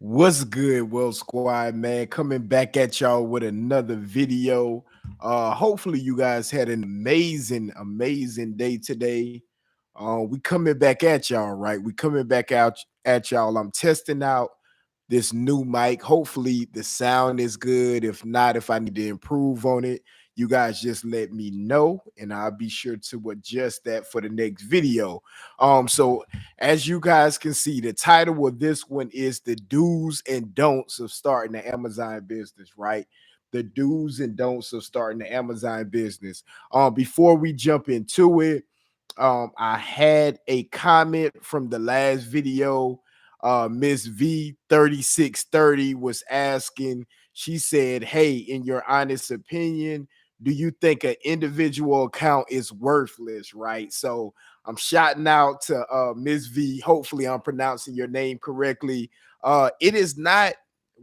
What's good, World Squad, man? Coming back at y'all with another video. Hopefully you guys had an amazing day today. We coming back at y'all, right? We coming back out at y'all. I'm testing out this new mic. Hopefully the sound is good. If not, if I need to improve on it, you guys just let me know and I'll be sure to adjust that for the next video. So as you guys can see, the title of this one is the do's and don'ts of starting the Amazon business, right? The do's and don'ts of starting the Amazon business. Before we jump into it, I had a comment from the last video. Miss V3630 was asking, she said, hey, in your honest opinion, do you think an individual account is worthless, right? So I'm shouting out to Miss V. Hopefully I'm pronouncing your name correctly. It is not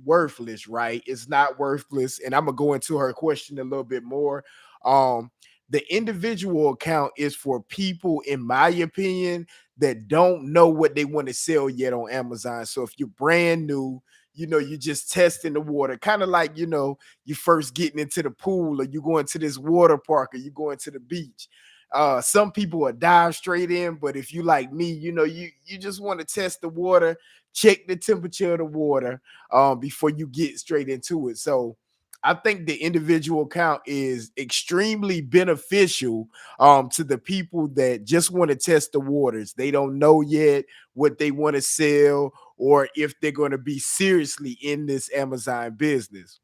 worthless, right? It's not worthless. And I'm gonna go into her question a little bit more. Um, the individual account is for people, in my opinion, that don't know what they want to sell yet on Amazon. So if you're brand new, you're just testing the water, kind of like, you first getting into the pool, or you going to this water park, or you going to the beach. Some people will dive straight in, but if you like me, you just want to test the water, check the temperature of the water before you get straight into it. So I think the individual account is extremely beneficial to the people that just want to test the waters. They don't know yet what they want to sell or if they're going to be seriously in this Amazon business.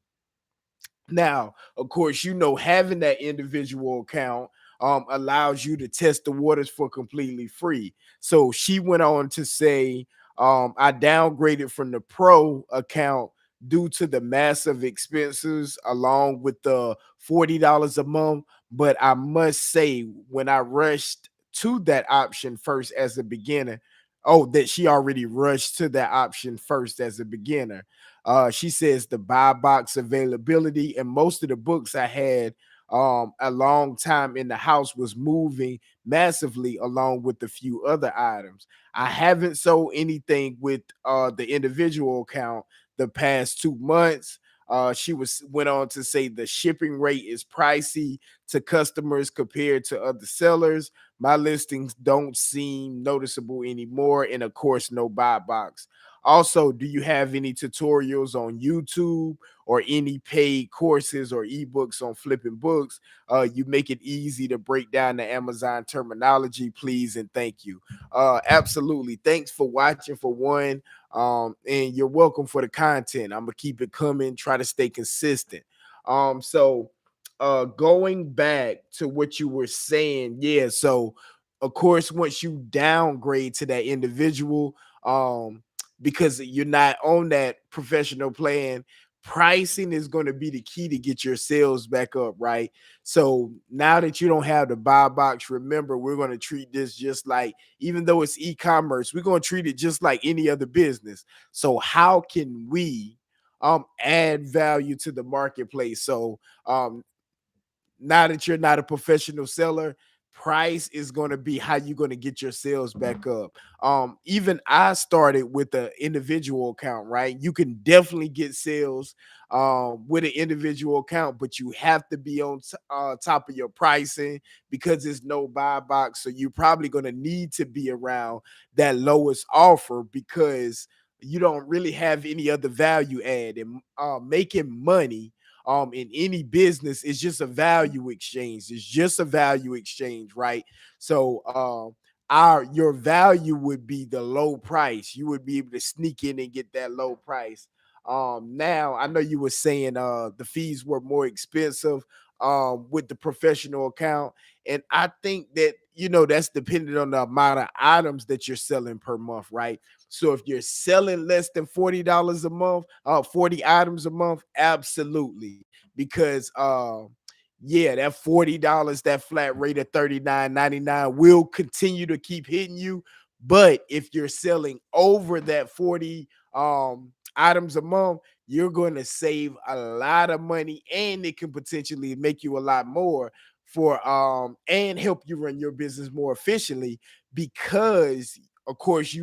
Now, of course, having that individual account allows you to test the waters for completely free. So she went on to say, I downgraded from the pro account due to the massive expenses along with the $40 a month. But I must say, when I rushed to that option first as a beginner, that she already rushed to that option first as a beginner. She says the buy box availability and most of the books I had a long time in the house was moving massively along with a few other items. I haven't sold anything with the individual account the past 2 months. She went on to say the shipping rate is pricey to customers compared to other sellers. My listings don't seem noticeable anymore, and of course, no buy box. Also, do you have any tutorials on YouTube or any paid courses or ebooks on flipping books? You make it easy to break down the Amazon terminology, please, and thank you. Absolutely. Thanks for watching for one. And you're welcome for the content. I'm gonna keep it coming, try to stay consistent. So going back to what you were saying, yeah. So of course, once you downgrade to that individual, because you're not on that professional plan, pricing is going to be the key to get your sales back up, right? So now that you don't have the buy box, remember, we're going to treat this just like, even though it's e-commerce, we're going to treat it just like any other business. So how can we add value to the marketplace? So now that you're not a professional seller, price is going to be how you're going to get your sales back up. Even I started with an individual account, right? You can definitely get sales with an individual account, but you have to be on top of your pricing because there's no buy box. So you're probably going to need to be around that lowest offer because you don't really have any other value add, and making money in any business is just a value exchange. It's just a value exchange, right? So your value would be the low price. You would be able to sneak in and get that low price. Now I know you were saying the fees were more expensive with the professional account, and I think that that's dependent on the amount of items that you're selling per month, right? So if you're selling less than $40 a month, 40 items a month, absolutely. Because yeah, that $40, that flat rate of $39.99 will continue to keep hitting you. But if you're selling over that 40 items a month, you're going to save a lot of money, and it can potentially make you a lot more for and help you run your business more efficiently because of course,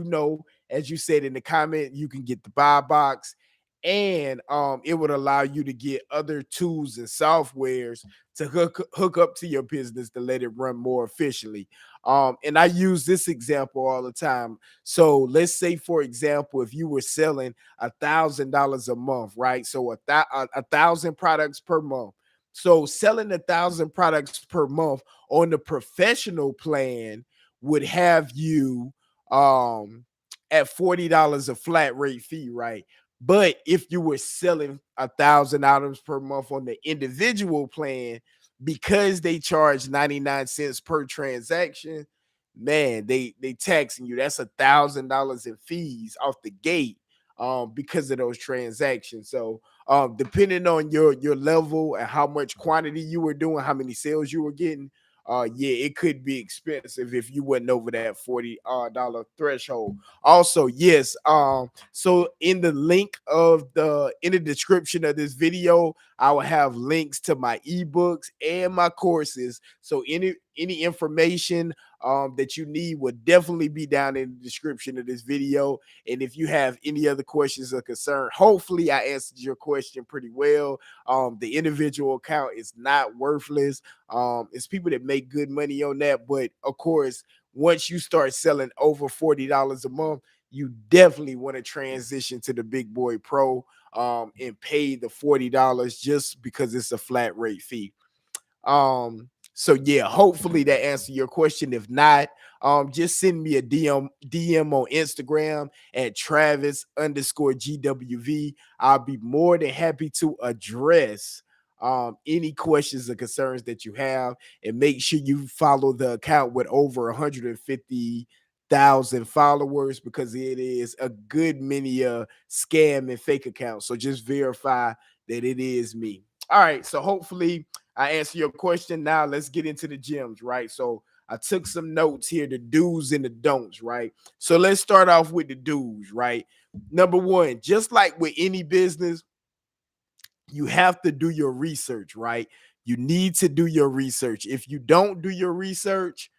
as you said in the comment, you can get the buy box, and it would allow you to get other tools and softwares to hook up to your business to let it run more efficiently. And I use this example all the time. So let's say, for example, if you were selling $1,000 a month, right? So a thousand products per month. So selling 1,000 products per month on the professional plan would have you um at $40 a flat rate fee, right? But if you were selling $1,000 per month on the individual plan, because they charge 99 cents per transaction, man, they taxing you. That's $1,000 in fees off the gate because of those transactions. So depending on your level and how much quantity you were doing, how many sales you were getting, yeah, it could be expensive if you went over that $40 threshold. Also, yes, so in the link of the in the description of this video, I will have links to my ebooks and my courses. So any information that you need will definitely be down in the description of this video. And if you have any other questions or concern, hopefully I answered your question pretty well. The individual account is not worthless. It's people that make good money on that, but of course, once you start selling over $40 a month, you definitely want to transition to the Big Boy Pro and pay the $40 just because it's a flat rate fee. So yeah, hopefully that answered your question. If not, just send me a DM on Instagram at Travis_GWV. I'll be more than happy to address any questions or concerns that you have, and make sure you follow the account with over 150,000 followers, because it is a good many scam and fake accounts. So just verify that it is me. All right, so hopefully I answer your question. Now let's get into the gems, right? So I took some notes here, the do's and the don'ts, right? So let's start off with the do's, right? Number one, just like with any business, you have to do your research, right? You need to do your research. If you don't do your research,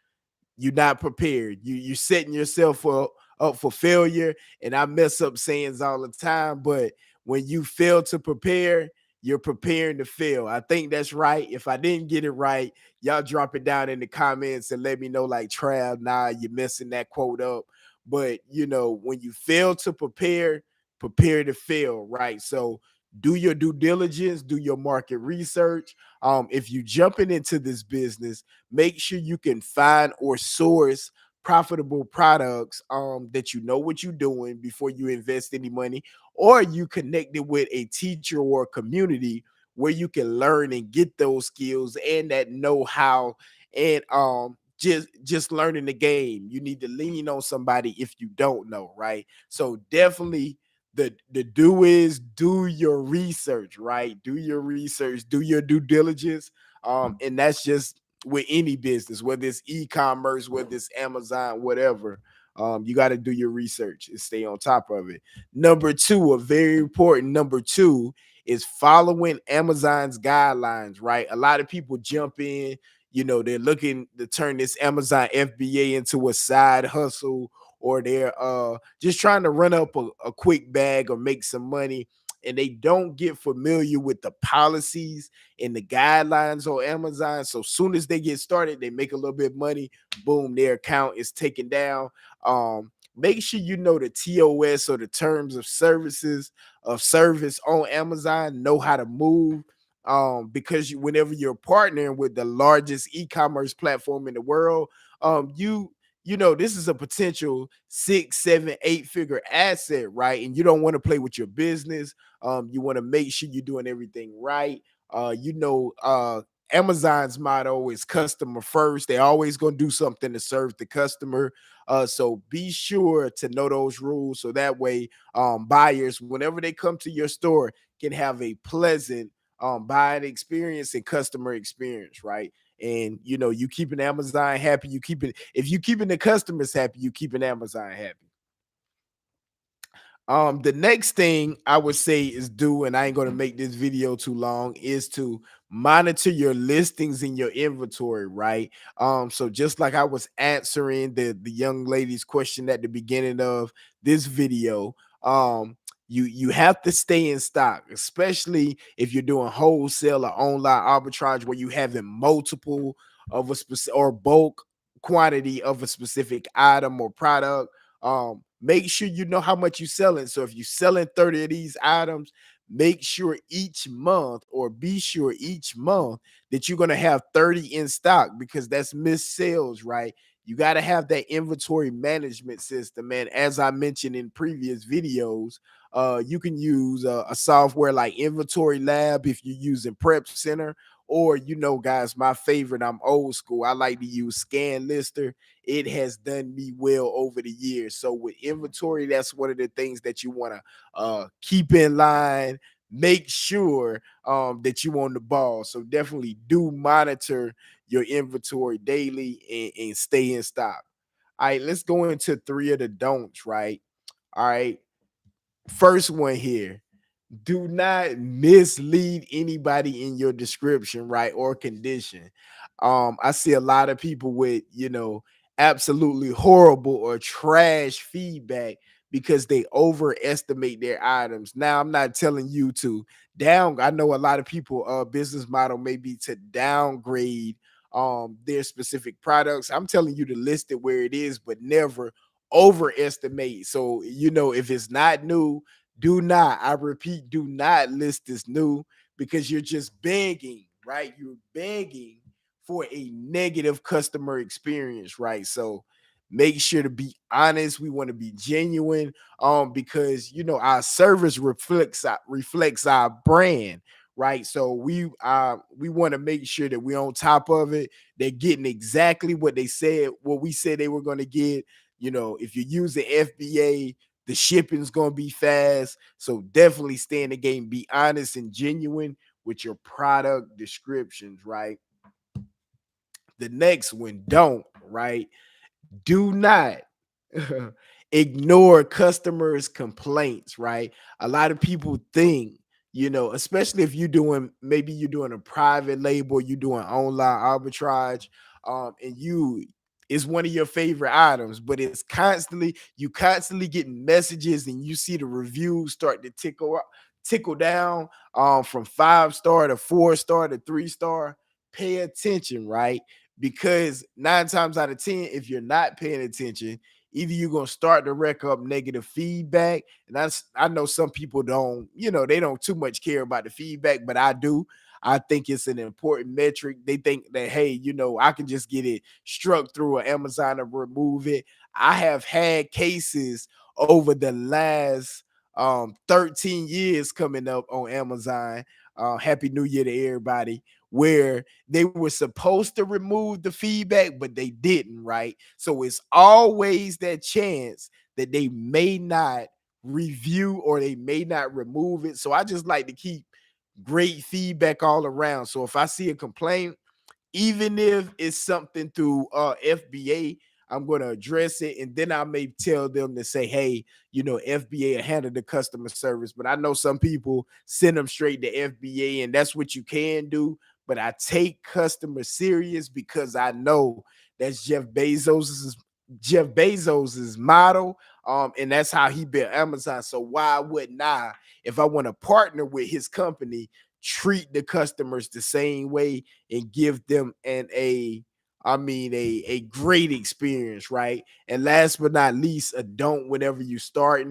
you're not prepared. You're setting yourself up for failure. And I mess up sayings all the time, but when you fail to prepare, you're preparing to fail. I think that's right. If I didn't get it right, y'all drop it down in the comments and let me know, like, Trav, nah, you're messing that quote up. But when you fail to prepare, prepare to fail, right? So do your due diligence, do your market research. If you jumping into this business, make sure you can find or source profitable products that you know what you're doing before you invest any money, or you connect it with a teacher or a community where you can learn and get those skills and that know-how, and just learning the game. You need to lean on somebody if you don't know, right? So definitely the do is do your research, right? Do your research, do your due diligence. And that's just with any business, whether it's e-commerce, whether it's Amazon, whatever. You got to do your research and stay on top of it. Number two, a very important number two, is following Amazon's guidelines, right? A lot of people jump in, they're looking to turn this Amazon FBA into a side hustle, or they're just trying to run up a quick bag or make some money, and they don't get familiar with the policies and the guidelines on Amazon. So soon as they get started, they make a little bit of money, boom, their account is taken down. Make sure you know the TOS, or the terms of service on Amazon, know how to move. Because whenever you're partnering with the largest e-commerce platform in the world, this is a potential 6, 7, 8 figure asset, right? And you don't want to play with your business. You want to make sure you're doing everything right. Amazon's motto is customer first. They're always going to do something to serve the customer. So be sure to know those rules, so that way buyers, whenever they come to your store, can have a pleasant buying experience and customer experience, right? And you keeping Amazon happy, if you keeping the customers happy, you keeping Amazon happy. The next thing I would say is do, and I ain't gonna make this video too long, is to monitor your listings in your inventory, right? So just like I was answering the young lady's question at the beginning of this video, you have to stay in stock, especially if you're doing wholesale or online arbitrage where you having multiple of a specific or bulk quantity of a specific item or product. Make sure you know how much you're selling. So if you're selling 30 of these items, make sure each month, or be sure each month, that you're going to have 30 in stock, because that's missed sales, right? You got to have that inventory management system. And as I mentioned in previous videos, you can use a software like Inventory Lab if you're using Prep Center, or, guys, my favorite, I'm old school, I like to use Scanlister. It has done me well over the years. So with inventory, that's one of the things that you want to keep in line. Make sure that you on the ball. So definitely do monitor your inventory daily, and stay in stock. All right, let's go into three of the don'ts, right? All right. First one here: do not mislead anybody in your description, right, or condition. I see a lot of people with, absolutely horrible or trash feedback because they overestimate their items. Now, I'm not telling you to I know a lot of people business model may be to downgrade their specific products. I'm telling you to list it where it is, but never overestimate. So, if it's not new, do not, I repeat, do not list this new, because you're just begging, right? You're begging for a negative customer experience, right? So make sure to be honest. We want to be genuine, because our service reflects our brand, right? So we want to make sure that we're on top of it. They're getting exactly what what we said they were going to get. If you're using FBA, the shipping's gonna be fast. So definitely stay in the game. Be honest and genuine with your product descriptions, right? The next one, don't, right? Do not ignore customers' complaints, right? A lot of people think, especially if maybe you're doing a private label, you're doing online arbitrage, and it's one of your favorite items, but you constantly getting messages, and you see the reviews start to tickle down, from 5 star to 4 star to 3 star. Pay attention, right? Because 9 times out of 10, if you're not paying attention, either you're gonna start to rack up negative feedback. And I know some people don't, they don't too much care about the feedback, but I do. I think it's an important metric. They think that, hey, I can just get it struck through an Amazon and remove it. I have had cases over the last 13 years coming up on Amazon. Happy New Year to everybody, where they were supposed to remove the feedback, but they didn't, right? So it's always that chance that they may not review, or they may not remove it. So I just like to keep great feedback all around. So if I see a complaint, even if it's something through FBA, I'm going to address it, and then I may tell them to say, hey, FBA handle the customer service. But I know some people send them straight to FBA, and that's what you can do. But I take customers serious, because I know that's Jeff Bezos's model, and that's how he built Amazon. So why wouldn't I, if I want to partner with his company, treat the customers the same way and give them a great experience, right? And last but not least, a don't, whenever you start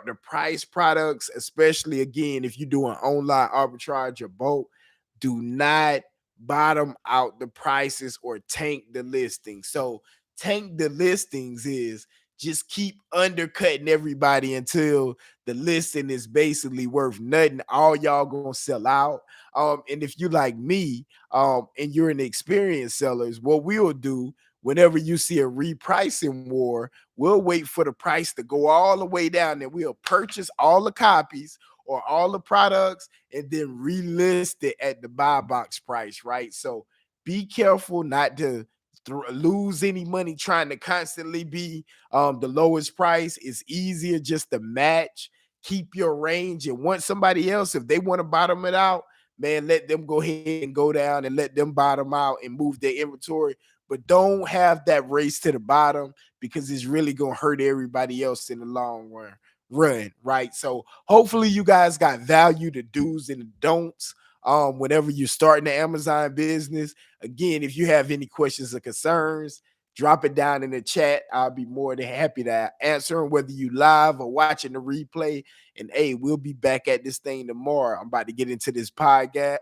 to price products, especially again if you're doing online arbitrage or bulk, do not bottom out the prices or tank the listings. So tank the listings is just keep undercutting everybody until the listing is basically worth nothing. All y'all gonna sell out. And if you like me, and you're an experienced sellers, what we'll do whenever you see a repricing war, we'll wait for the price to go all the way down, and we'll purchase all the copies or all the products, and then relist it at the buy box price, right? So be careful not to lose any money trying to constantly be the lowest price. It's easier just to match, keep your range, and once somebody else, if they want to bottom it out, man, let them go ahead and go down and let them bottom out and move their inventory. But don't have that race to the bottom, because it's really gonna hurt everybody else in the long run, right? So hopefully you guys got value, the do's and the don'ts whenever you're starting the Amazon business. Again, if you have any questions or concerns, drop it down in the chat. I'll be more than happy to answer them, whether you live or watching the replay. And hey, we'll be back at this thing tomorrow. I'm about to get into this podcast.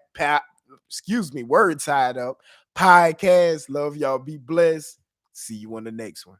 Word tied up podcast. Love y'all. Be blessed. See you on the next one.